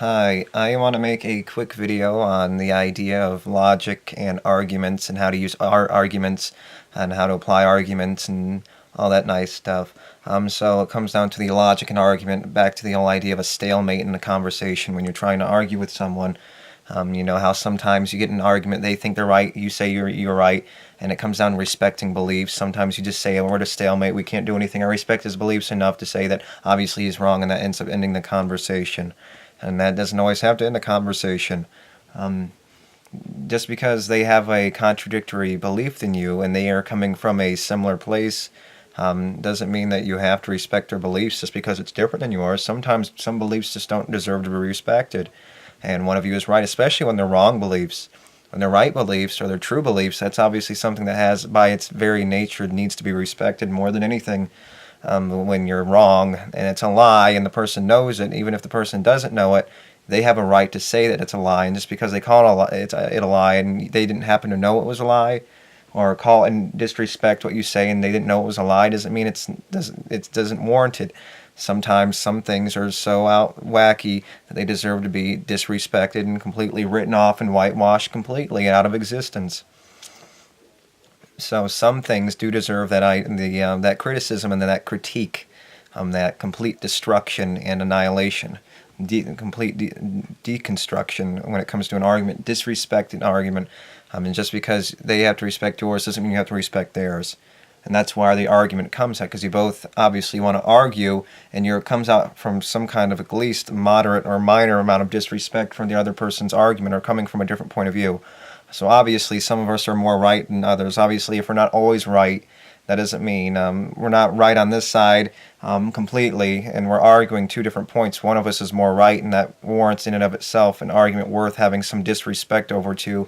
Hi, I want to make a quick video on the idea of logic and arguments and how to use arguments and how to apply arguments and all that nice stuff. So it comes down to the logic and argument, back to the whole idea of a stalemate in a conversation when you're trying to argue with someone. You know how sometimes you get in an argument, they think they're right, you say you're right, and it comes down to respecting beliefs. Sometimes you just say, we're at a stalemate, we can't do anything. I respect his beliefs enough to say that obviously he's wrong, and that ends up ending the conversation. And that doesn't always have to end the conversation. Just because they have a contradictory belief than you and they are coming from a similar place doesn't mean that you have to respect their beliefs just because it's different than yours. Sometimes some beliefs just don't deserve to be respected. And one of you is right, especially when they're wrong beliefs. When they're right beliefs or they're true beliefs, that's obviously something that has, by its very nature, needs to be respected more than anything. When you're wrong and it's a lie and the person knows it, even if the person doesn't know it, they have a right to say that it's a lie. And just because they call it a lie and they didn't happen to know it was a lie, or call and disrespect what you say and they didn't know it was a lie, doesn't mean it doesn't warrant it. Sometimes some things are so out wacky that they deserve to be disrespected and completely written off and whitewashed completely out of existence. So some things do deserve that criticism and that critique, that complete destruction and annihilation, complete deconstruction when it comes to an argument, disrespect an argument. And just because they have to respect yours doesn't mean you have to respect theirs. And that's why the argument comes out, because you both obviously want to argue, and it comes out from some kind of at least moderate or minor amount of disrespect from the other person's argument or coming from a different point of view. So obviously some of us are more right than others. Obviously if we're not always right, that doesn't mean we're not right on this side completely, and we're arguing two different points. One of us is more right, and that warrants in and of itself an argument worth having some disrespect over to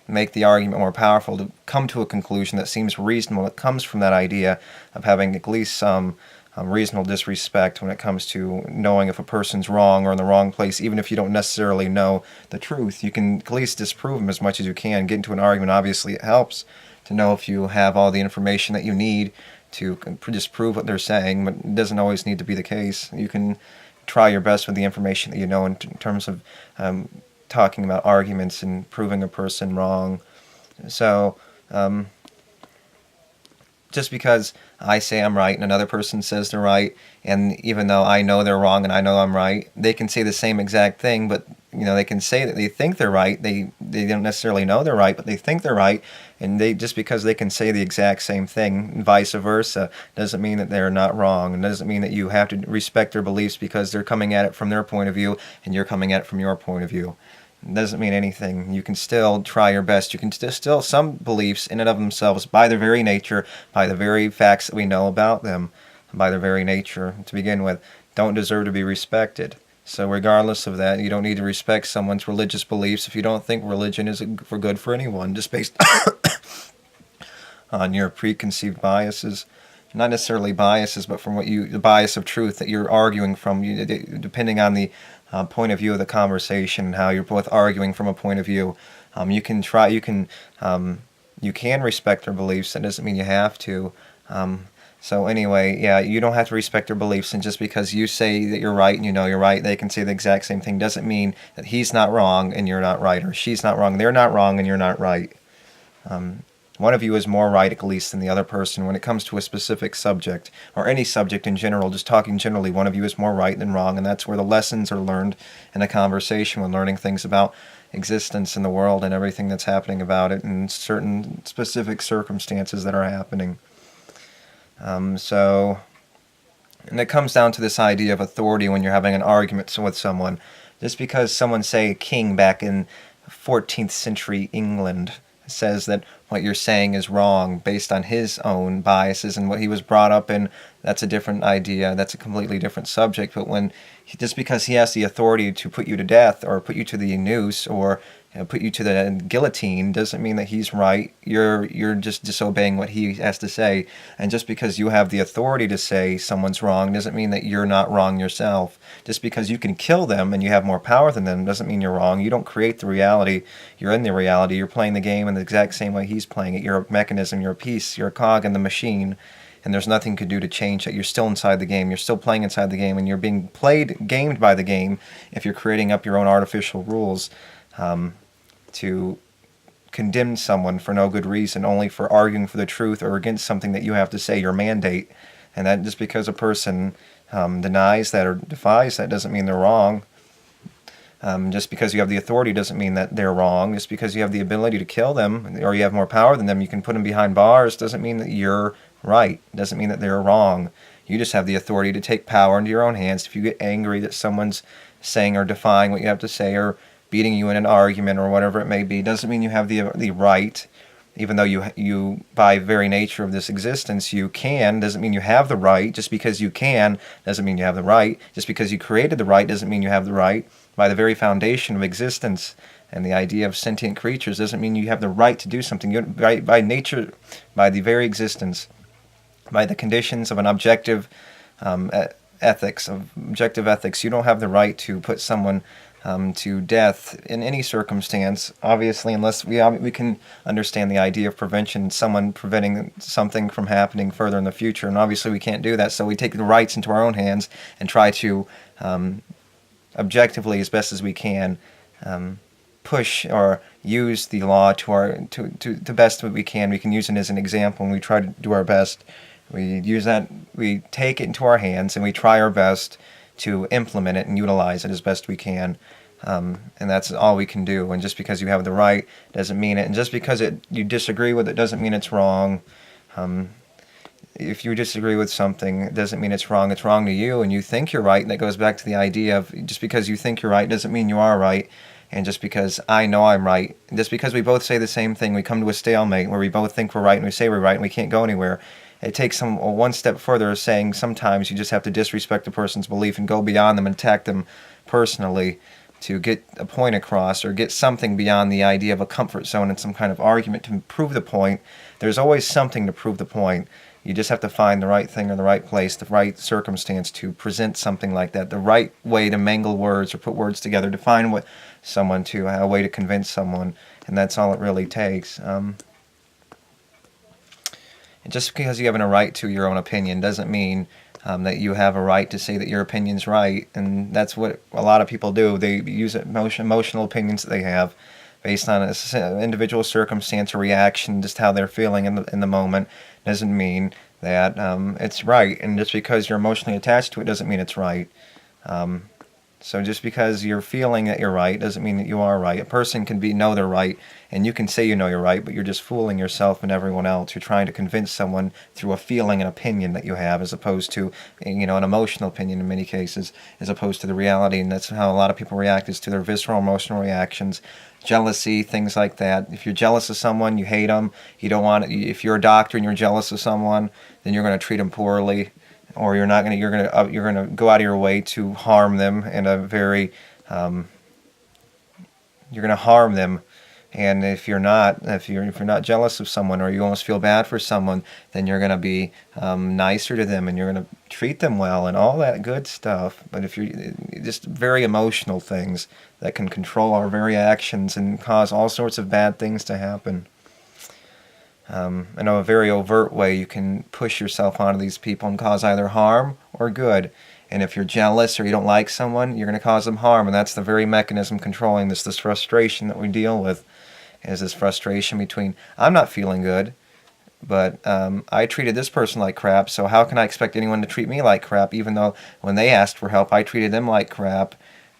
make the argument more powerful, to come to a conclusion that seems reasonable. It comes from that idea of having at least some reasonable disrespect when it comes to knowing if a person's wrong or in the wrong place. Even if you don't necessarily know the truth, you can at least disprove them as much as you can. Get into an argument, obviously it helps to know if you have all the information that you need to disprove what they're saying, but it doesn't always need to be the case. You can try your best with the information that you know in terms of talking about arguments and proving a person wrong. So just because I say I'm right and another person says they're right, and even though I know they're wrong and I know I'm right, they can say the same exact thing, but they can say that they think they're right. They don't necessarily know they're right, but they think they're right, and just because they can say the exact same thing, and vice versa, doesn't mean that they're not wrong, and doesn't mean that you have to respect their beliefs because they're coming at it from their point of view and you're coming at it from your point of view. It doesn't mean anything. You can still try your best. You can still, some beliefs in and of themselves, by their very nature, by the very facts that we know about them, by their very nature to begin with, don't deserve to be respected. So regardless of that, you don't need to respect someone's religious beliefs if you don't think religion is for good for anyone, just based on your preconceived biases. Not necessarily biases, but from the bias of truth that you're arguing from, depending on the point of view of the conversation, how you're both arguing from a point of view. You can respect their beliefs. That doesn't mean you have to. So anyway, yeah, you don't have to respect their beliefs, and just because you say that you're right and you know you're right, they can say the exact same thing, doesn't mean that he's not wrong and you're not right, or she's not wrong, they're not wrong and you're not right. One of you is more right at least than the other person when it comes to a specific subject, or any subject in general. Just talking generally, one of you is more right than wrong, and that's where the lessons are learned in a conversation, when learning things about existence in the world and everything that's happening about it and certain specific circumstances that are happening. And it comes down to this idea of authority when you're having an argument with someone. Just because someone, say a king back in 14th century England, says that what you're saying is wrong based on his own biases and what he was brought up in, that's a different idea. That's a completely different subject. But just because he has the authority to put you to death or put you to the noose or put you to the guillotine doesn't mean that he's right. You're just disobeying what he has to say. And just because you have the authority to say someone's wrong doesn't mean that you're not wrong yourself. Just because you can kill them and you have more power than them doesn't mean you're wrong. You don't create the reality. You're in the reality. You're playing the game in the exact same way he's playing it. You're a mechanism. You're a piece. You're a cog in the machine. and there's nothing you could do to change that. You're still inside the game. You're still playing inside the game, and you're being gamed by the game if you're creating up your own artificial rules to condemn someone for no good reason, only for arguing for the truth or against something that you have to say, your mandate. And that just because a person denies that or defies that doesn't mean they're wrong. Just because you have the authority doesn't mean that they're wrong. Just because you have the ability to kill them or you have more power than them, you can put them behind bars, doesn't mean that you're right. Doesn't mean that they're wrong. You just have the authority to take power into your own hands. If you get angry that someone's saying or defying what you have to say or beating you in an argument or whatever it may be, doesn't mean you have the right. Even though you by very nature of this existence you can, doesn't mean you have the right. Just because you can doesn't mean you have the right. Just because you created the right doesn't mean you have the right. By the very foundation of existence and the idea of sentient creatures doesn't mean you have the right to do something. By nature, by the very existence, by the conditions of an objective ethics, you don't have the right to put someone to death in any circumstance, obviously, unless we can understand the idea of prevention, someone preventing something from happening further in the future, and obviously we can't do that, so we take the rights into our own hands and try to objectively, as best as we can, push or use the law to the best that we can. We can use it as an example, and we try to do our best. We use that, we take it into our hands, and we try our best to implement it and utilize it as best we can. And that's all we can do. And just because you have the right doesn't mean it. And just because you disagree with it doesn't mean it's wrong. If you disagree with something, it doesn't mean it's wrong. It's wrong to you, and you think you're right. And that goes back to the idea of just because you think you're right doesn't mean you are right. And just because I know I'm right, and just because we both say the same thing, we come to a stalemate where we both think we're right and we say we're right and we can't go anywhere. It takes one step further, saying sometimes you just have to disrespect a person's belief and go beyond them and attack them personally to get a point across or get something beyond the idea of a comfort zone and some kind of argument to prove the point. There's always something to prove the point. You just have to find the right thing or the right place, the right circumstance to present something like that, the right way to mangle words or put words together to find a way to convince someone, and that's all it really takes. And just because you have a right to your own opinion doesn't mean that you have a right to say that your opinion's right, and that's what a lot of people do. They use emotional opinions that they have based on an individual circumstance or reaction, just how they're feeling in the moment, doesn't mean that it's right. And just because you're emotionally attached to it doesn't mean it's right. So just because you're feeling that you're right doesn't mean that you are right. A person can know they're right, and you can say you know you're right, but you're just fooling yourself and everyone else. You're trying to convince someone through a feeling and opinion that you have, as opposed to an emotional opinion in many cases, as opposed to the reality. And that's how a lot of people react, is to their visceral emotional reactions, jealousy, things like that. If you're jealous of someone, you hate them. You don't want it. If you're a doctor and you're jealous of someone, then you're going to treat them poorly. Or you're going to go out of your way to harm them in a very you're going to harm them. And if you're not jealous of someone, or you almost feel bad for someone, then you're going to be nicer to them and you're going to treat them well and all that good stuff. But if you're just very emotional things that can control our very actions and cause all sorts of bad things to happen. In a very overt way, you can push yourself onto these people and cause either harm or good. And if you're jealous or you don't like someone, you're going to cause them harm. And that's the very mechanism controlling this frustration that we deal with, is this frustration between, I'm not feeling good, but I treated this person like crap, so how can I expect anyone to treat me like crap, even though when they asked for help, I treated them like crap?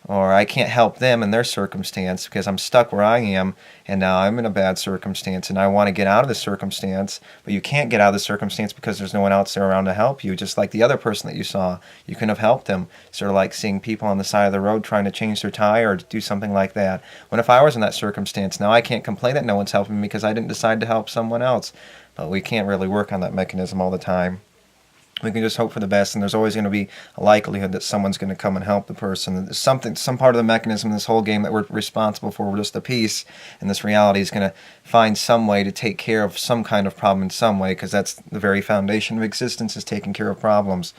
Or I can't help them in their circumstance because I'm stuck where I am, and now I'm in a bad circumstance, and I want to get out of the circumstance, but you can't get out of the circumstance because there's no one else there around to help you. Just like the other person that you saw, you couldn't have helped them. Sort of like seeing people on the side of the road trying to change their tire or do something like that. When if I was in that circumstance, now I can't complain that no one's helping me because I didn't decide to help someone else. But we can't really work on that mechanism all the time. We can just hope for the best, and there's always going to be a likelihood that someone's going to come and help the person. There's some part of the mechanism in this whole game that we're responsible for. We're just a piece, and this reality is going to find some way to take care of some kind of problem in some way, because that's the very foundation of existence, is taking care of problems.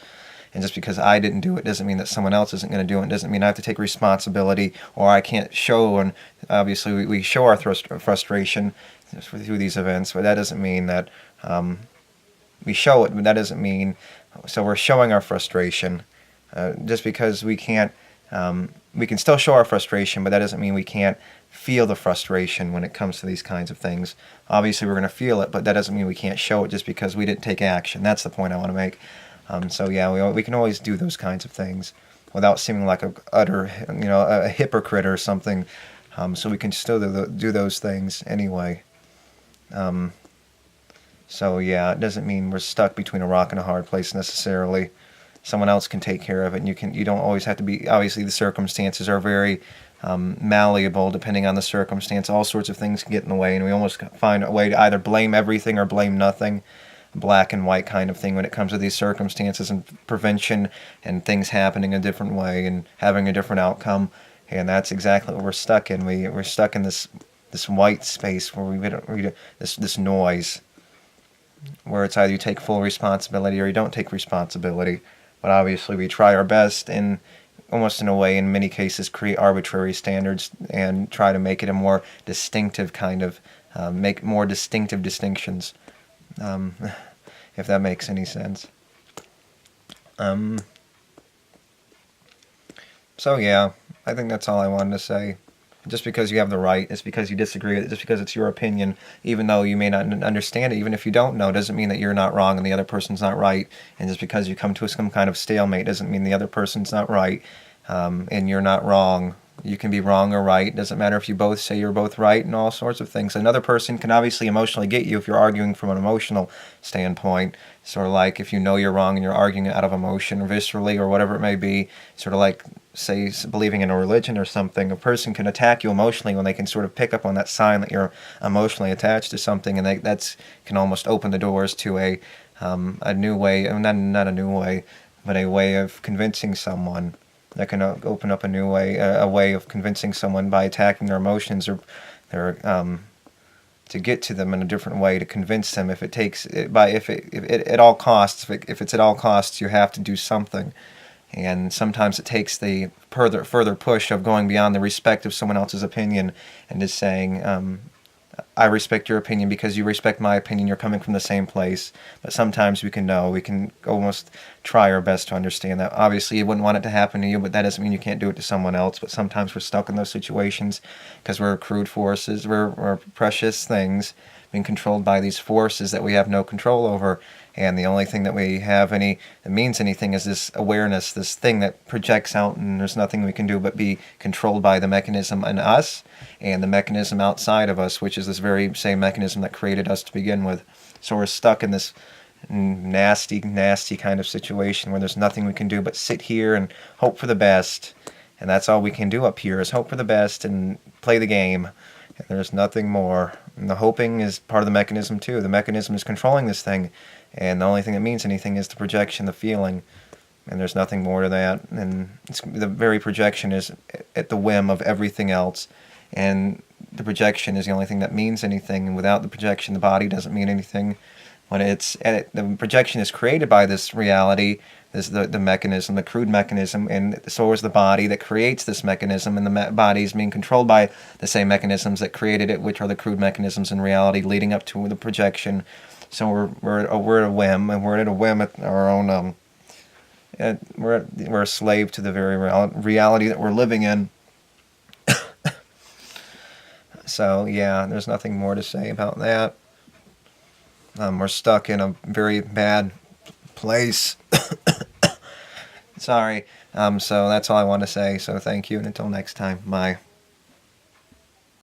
And just because I didn't do it doesn't mean that someone else isn't going to do it. It doesn't mean I have to take responsibility, or I can't show. And obviously we show our frustration through these events, but that doesn't mean that we show it, but that doesn't mean, so we're showing our frustration. Just because we can't, we can still show our frustration, but that doesn't mean we can't feel the frustration when it comes to these kinds of things. Obviously, we're going to feel it, but that doesn't mean we can't show it just because we didn't take action. That's the point I want to make. So yeah, we can always do those kinds of things without seeming like a utter, a hypocrite or something. So we can still do those things anyway. So yeah, it doesn't mean we're stuck between a rock and a hard place necessarily. Someone else can take care of it, and you don't always have to be. Obviously, the circumstances are very malleable depending on the circumstance. All sorts of things can get in the way, and we almost find a way to either blame everything or blame nothing. Black and white kind of thing when it comes to these circumstances and prevention and things happening a different way and having a different outcome. And that's exactly what we're stuck in. We're stuck in this white space where we this noise, where it's either you take full responsibility or you don't take responsibility. But obviously we try our best and almost in a way, in many cases, create arbitrary standards and try to make it a more distinctive kind of, make more distinctive distinctions, if that makes any sense. So yeah, I think that's all I wanted to say. Just because you have the right, it's because you disagree with it, just because it's your opinion, even though you may not understand it, even if you don't know, doesn't mean that you're not wrong and the other person's not right. And just because you come to some kind of stalemate doesn't mean the other person's not right, and you're not wrong. You can be wrong or right. It doesn't matter if you both say you're both right and all sorts of things. Another person can obviously emotionally get you if you're arguing from an emotional standpoint. Sort of like if you know you're wrong and you're arguing out of emotion or viscerally or whatever it may be. Sort of like, say, believing in a religion or something. A person can attack you emotionally when they can sort of pick up on that sign that you're emotionally attached to something, and that's can almost open the doors to a new way, not a new way, but a way of convincing someone. That can open up a way of convincing someone by attacking their emotions or their to get to them in a different way, to convince them. If it takes if it at all costs, if it's at all costs, you have to do something. And sometimes it takes the further push of going beyond the respect of someone else's opinion and just saying, I respect your opinion because you respect my opinion. You're coming from the same place. But sometimes we can almost try our best to understand that. Obviously, you wouldn't want it to happen to you, but that doesn't mean you can't do it to someone else. But sometimes we're stuck in those situations because we're crude forces. We're precious things being controlled by these forces that we have no control over. And the only thing that we have that means anything is this awareness, this thing that projects out, and there's nothing we can do but be controlled by the mechanism in us and the mechanism outside of us, which is this very same mechanism that created us to begin with. So we're stuck in this nasty, nasty kind of situation where there's nothing we can do but sit here and hope for the best. And that's all we can do up here is hope for the best and play the game. And there's nothing more. And the hoping is part of the mechanism too. The mechanism is controlling this thing. And the only thing that means anything is the projection, the feeling. And there's nothing more to that. And the very projection is at the whim of everything else. And the projection is the only thing that means anything. And without the projection, the body doesn't mean anything. When the projection is created by this reality, the mechanism, the crude mechanism, and so is the body that creates this mechanism, and the body is being controlled by the same mechanisms that created it, which are the crude mechanisms in reality leading up to the projection. So we're at a whim, and we're at a whim at our own. We're a slave to the very reality that we're living in. So yeah, there's nothing more to say about that. We're stuck in a very bad place. Sorry. So that's all I want to say. So thank you, and until next time, bye.